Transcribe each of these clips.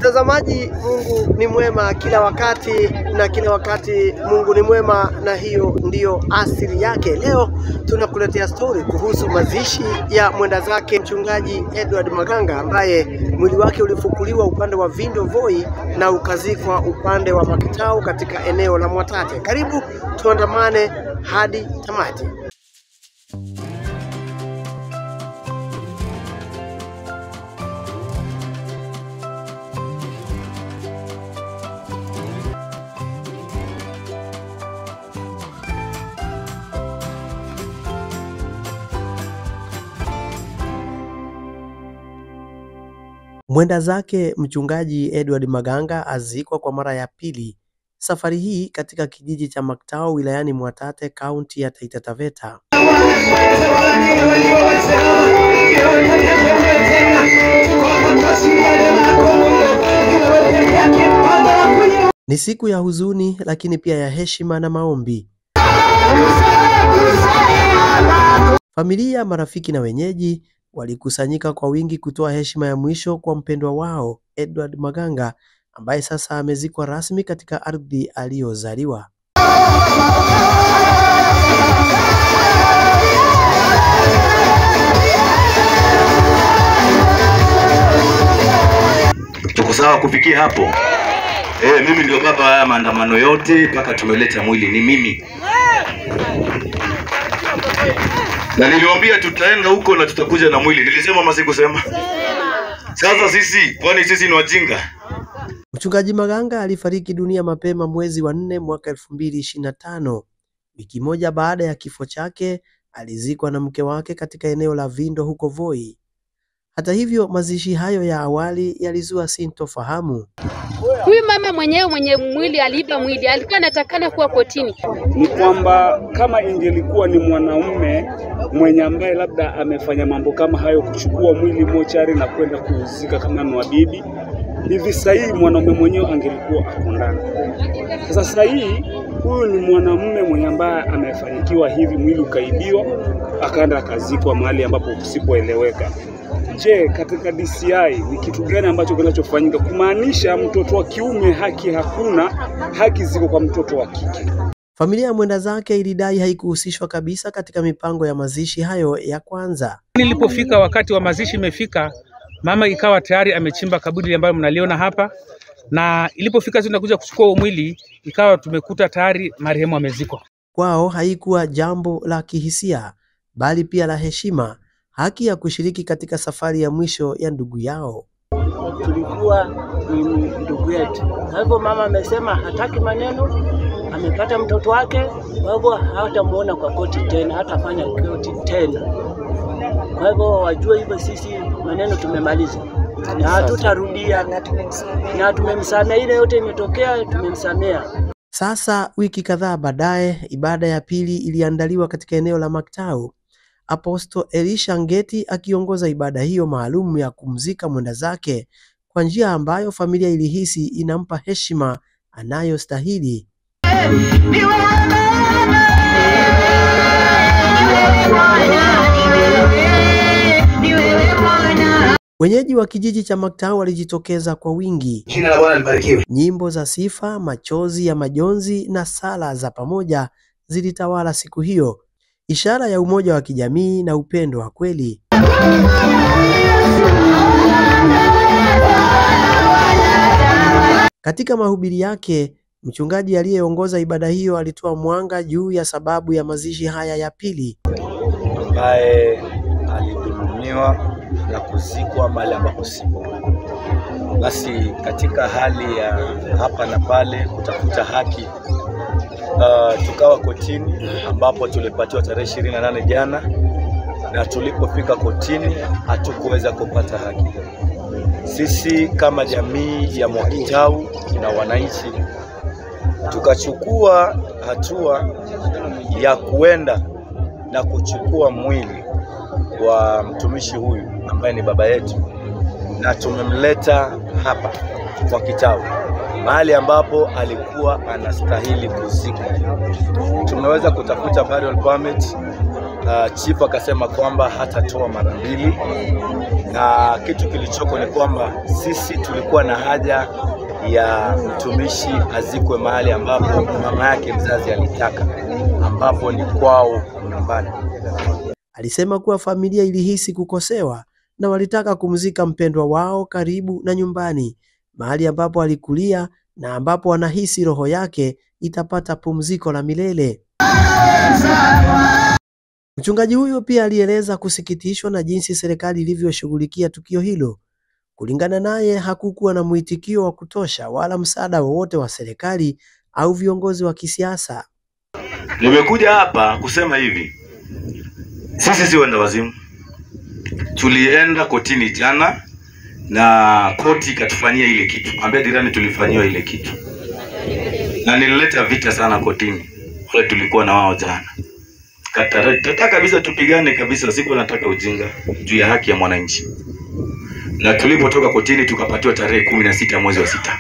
Mtazamaji, Mungu ni mwema kila wakati, na kila wakati Mungu ni mwema, na hiyo ndiyo asili yake. Leo tunakuletea story kuhusu mazishi ya mwenda zake Mchungaji Edward Maganga, ambaye mwili wake ulifukuliwa upande wa Vindo Voi na ukazikwa upande wa Makitao katika eneo la Mwatate. Karibu tuandamane hadi tamati. Mwenda zake Mchungaji Edward Maganga azikwa kwa mara ya pili, safari hii katika kijiji cha Makitao wilayani Mwatate, kaunti ya Taita Taveta. Ni siku ya huzuni, lakini pia ya heshima na maombi. Familia, marafiki na wenyeji walikusanyika kwa wingi kutoa heshima ya mwisho kwa mpendwa wao Edward Maganga, ambaye sasa amezikwa rasmi katika ardhi aliyozaliwa. Tuko sawa kufikia hapo? Mimi ndio baba haya maandamano yote mpaka tumeleta mwili ni mimi. Na niliwaambia tutaenda huko na tutakuja na mwili. Nilisema ama sikusema? Sasa sisi, kwani sisi ni wajinga? Mchungaji Maganga alifariki dunia mapema mwezi wa 4 mwaka 2025. Wiki moja baada ya kifo chake, alizikwa na mke wake katika eneo la Vindo huko Voi. Hata hivyo, mazishi hayo ya awali yalizua sintofahamu. Huyu mama mwenyewe mwenye mwili aliiba mwili, alikuwa anatakana kuwa kotini. Ni kwamba kama ingelikuwa ni mwanaume mwenye ambaye labda amefanya mambo kama hayo, kuchukua mwili mochari na kwenda kuuzika kama mwabibi, hivi sahihi mwanaume mwenyewe angelikuwa akondana. Sasa sahihi huyu ni mwanamume mwenye ambaye amefanikiwa hivi, mwili ukaibiwa akaenda akazikwa mahali ambapo usipoeleweka. Je, katika DCI ni kitu gani ambacho kinachofanyika kumaanisha mtoto wa kiume haki hakuna, haki ziko kwa mtoto wa kike? Familia ya mwenda zake ilidai haikuhusishwa kabisa katika mipango ya mazishi hayo ya kwanza. Nilipofika wakati wa mazishi imefika, mama ikawa tayari amechimba kaburi ambayo mnaliona hapa, na ilipofika tunakuja kuchukua mwili ikawa tumekuta tayari marehemu amezikwa. Kwao haikuwa jambo la kihisia, bali pia la heshima, haki ya kushiriki katika safari ya mwisho ya ndugu yao. Tulikuwa ni ndugu yetu. Kwa hivyo mama amesema hataki maneno, amepata mtoto wake, kwa hivyo hatamuona kwa koti tena, hatafanya koti tena. Kwa hivyo wajue hivyo, sisi maneno tumemaliza na hatutarudia, na tumemsamea. Ile yote imetokea, tumemsamea. Sasa wiki kadhaa baadaye, ibada ya pili iliandaliwa katika eneo la Makitao. Apostle Elisha Ngeti akiongoza ibada hiyo maalum ya kumzika mwenda zake kwa njia ambayo familia ilihisi inampa heshima anayostahili. Wenyeji wa kijiji cha Makitao walijitokeza kwa wingi. Jina la Bwana libarikiwe. Nyimbo za sifa, machozi ya majonzi na sala za pamoja zilitawala siku hiyo, ishara ya umoja wa kijamii na upendo wa kweli. Katika mahubiri yake, mchungaji aliyeongoza ibada hiyo alitoa mwanga juu ya sababu ya mazishi haya ya pili. Ambaye alidhulumiwa na kuzikwa mahali ambapo sipo. Basi katika hali ya hapa na pale kutafuta haki, tukawa kotini ambapo tulipatiwa tarehe 28 jana, na tulipofika kotini hatukuweza kupata haki. Sisi kama jamii ya Mwakitao na wananchi tukachukua hatua ya kuenda na kuchukua mwili wa mtumishi huyu ambaye ni baba yetu, na tumemleta hapa Mwakitao, mahali ambapo alikuwa anastahili kuzikwa. Tumeweza kutafuta burial permit chifu akasema kwamba hatatoa mara mbili, na kitu kilichoko ni kwamba sisi tulikuwa na haja ya mtumishi azikwe mahali ambapo mama yake mzazi alitaka, ambapo ni kwao nyumbani. Alisema kuwa familia ilihisi kukosewa na walitaka kumzika mpendwa wao karibu na nyumbani, mahali ambapo alikulia na ambapo wanahisi roho yake itapata pumziko la milele. Mchungaji huyo pia alieleza kusikitishwa na jinsi serikali ilivyoshughulikia tukio hilo. Kulingana naye, hakukuwa na mwitikio wa kutosha wala msaada wowote wa serikali au viongozi wa kisiasa. Nimekuja hapa kusema hivi, sisi si wenda wazimu. Tulienda kotini jana na koti ikatufanyia ile kitu. Ambia jirani tulifanyiwa ile kitu. Na nilileta vita sana kotini. Wale tulikuwa na wao jana. Nataka kabisa tupigane kabisa, siku nataka ujinga juu ya haki ya mwananchi. Na tulipotoka kotini tukapatiwa tarehe 16 mwezi wa 6.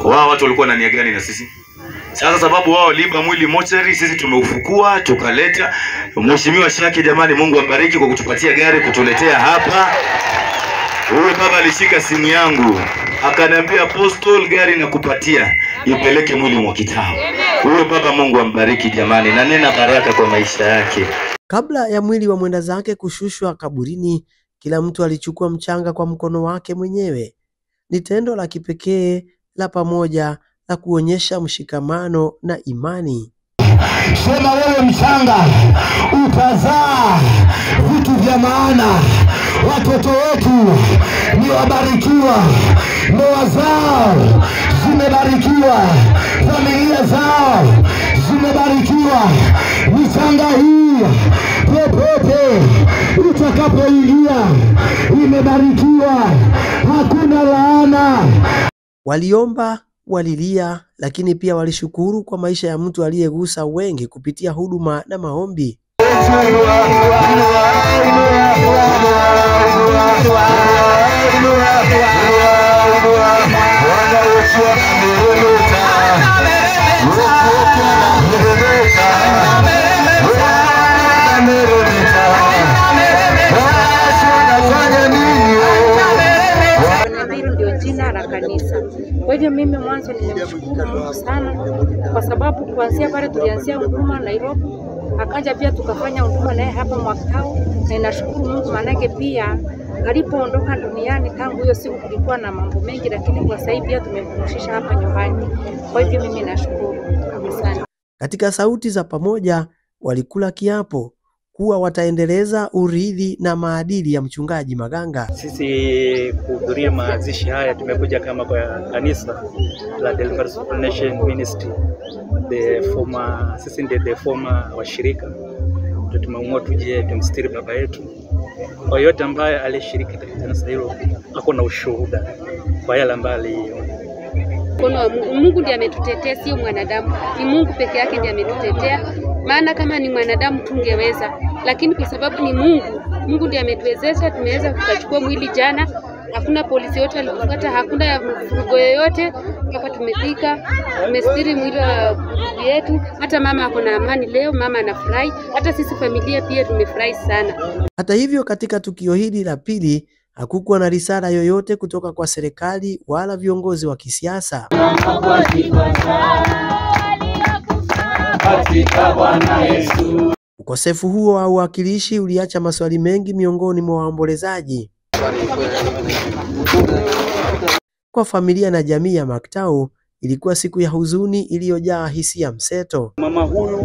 Wao watu walikuwa na nia gani na sisi? Sasa sababu wao liba mwili mochari, sisi tumeufukua tukaleta. Mheshimiwa Shaki, jamani, Mungu ambariki kwa kutupatia gari kutuletea hapa. Huyo baba alishika simu yangu akaniambia, Apostle, gari nakupatia ipeleke mwili Mwakitao. Huyo baba Mungu ambariki jamani, na nena baraka kwa maisha yake. Kabla ya mwili wa mwenda zake kushushwa kaburini, kila mtu alichukua mchanga kwa mkono wake mwenyewe. Ni tendo la kipekee la pamoja la kuonyesha mshikamano na imani. Sema wewe mchanga utazaa vitu vya maana. Watoto wetu ni wabarikiwa, ndoa zao zimebarikiwa, familia zao zimebarikiwa. Michanga hii popote utakapoingia imebarikiwa, hakuna laana. Waliomba, walilia, lakini pia walishukuru kwa maisha ya mtu aliyegusa wengi kupitia huduma na maombi. Kanisa. Kwa hivyo mimi mwanzo nimemshukuru Mungu sana, kwa sababu kuanzia pale tulianzia huduma Nairobi, akaja pia tukafanya huduma naye hapa Mwakitao, na ninashukuru Mungu manake pia alipoondoka duniani, tangu hiyo siku kulikuwa na mambo mengi, lakini kwa sasa hivi pia tumemrudisha hapa nyumbani. Kwa hivyo mimi nashukuru sana. Katika sauti za pamoja walikula kiapo kuwa wataendeleza urithi na maadili ya mchungaji Maganga. Sisi kuhudhuria mazishi haya tumekuja kama kwa kanisa la Deliverance Nation Ministry, sisi ndiye the former washirika. Tumeamua tuje tumstiri baba yetu. Kwa yote ambaye alishiriki katika kanisa hilo ako na ushuhuda kwa yale ambayo aliona. Mungu ndiye ametutetea, sio mwanadamu. Ni Mungu peke yake ndiye ametutetea. Maana kama ni mwanadamu tungeweza, lakini kwa sababu ni Mungu ndiye ametuwezesha, tumeweza tukachukua mwili jana. Hakuna polisi yote alikufuata, hakuna vurugo yoyote, mpaka tumefika, tumestiri mwili wa ndugu yetu. Hata mama ako na amani leo, mama anafurahi, hata sisi familia pia tumefurahi sana. Hata hivyo, katika tukio hili la pili hakukuwa na risala yoyote kutoka kwa serikali wala viongozi wa kisiasa. Ukosefu huo wa uwakilishi uliacha maswali mengi miongoni mwa waombolezaji. Kwa familia na jamii ya Mwakitao, ilikuwa siku ya huzuni iliyojaa hisia mseto. Mama huyu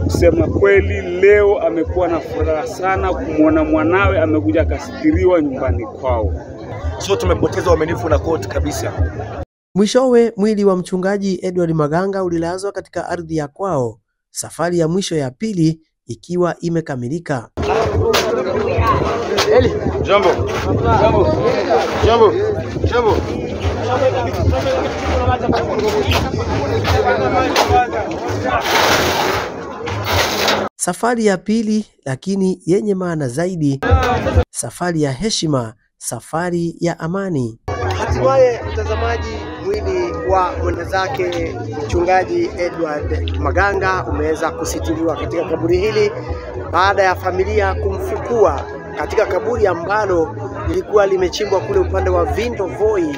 kusema kweli leo amekuwa na furaha sana kumwona mwanawe amekuja kasitiriwa nyumbani kwao. So tumepoteza uaminifu na court kabisa. Mwishowe mwili wa mchungaji Edward Maganga ulilazwa katika ardhi ya kwao, safari ya mwisho ya pili ikiwa imekamilika. Jambo. Safari ya pili, lakini yenye maana zaidi, safari ya heshima, safari ya amani. Hatimaye mtazamaji, mwili wa mwenda zake mchungaji Edward Maganga umeweza kusitiriwa katika kaburi hili baada ya familia kumfukua katika kaburi ambalo lilikuwa limechimbwa kule upande wa Vindo Voi,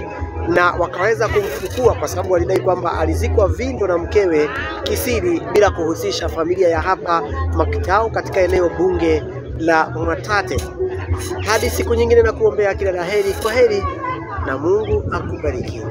na wakaweza kumfukua kwa sababu walidai kwamba alizikwa Vindo na mkewe kisiri bila kuhusisha familia ya hapa Makitao katika eneo bunge la Mwatate. Hadi siku nyingine, na kuombea kila laheri. Kwa heri na Mungu akubariki.